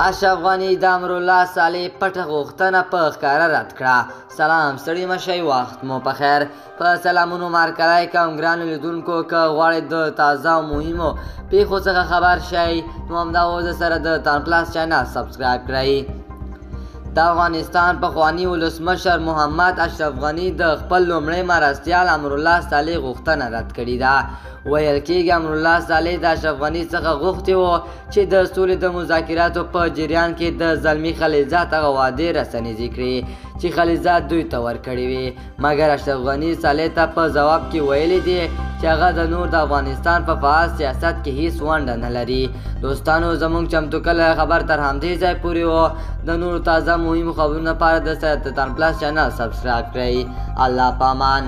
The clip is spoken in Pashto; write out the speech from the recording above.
اشرف غني د امرالله صالح پټه غوښتنه په ښکاره رد کړه. سلام ستړي مه شئ، وخت مو په خیر. په سلامونو مارکلی کوم ګرانو لیدونکو، که غواړئ د تازه او مهمو پیښو څخه خبر شئ نو همدا اوس سره د تان پلاس چینل سبسکرایب کړئ. د افغانستان پخواني ولسمشر محمد اشرف غني د خپل لومړي مرستیال امرالله صالح غوښتنه رد کړې ده. ویل کېږي امرالله صالح د اشرف غني څخه غوښتي و چې د سولې د مذاکراتو په جریان کې د زلمي خلیلزاد هغه وعدې رسنیزې کړي چې خلیلزاد دوی ته ورکړې وې، مګر اشرف غني صالح ته په ځواب کې ویلي دي چې هغه د نور د افغانستان په فعال سیاست کې هیڅ ونډه نه لري. دوستانو، زموږ چمتو کله خبر تر همدې ځای پورې و. د نورو تازه مهمو خبرونو لپاره د تان پلاس چینل سبسکرایب کړئ. الله پامان.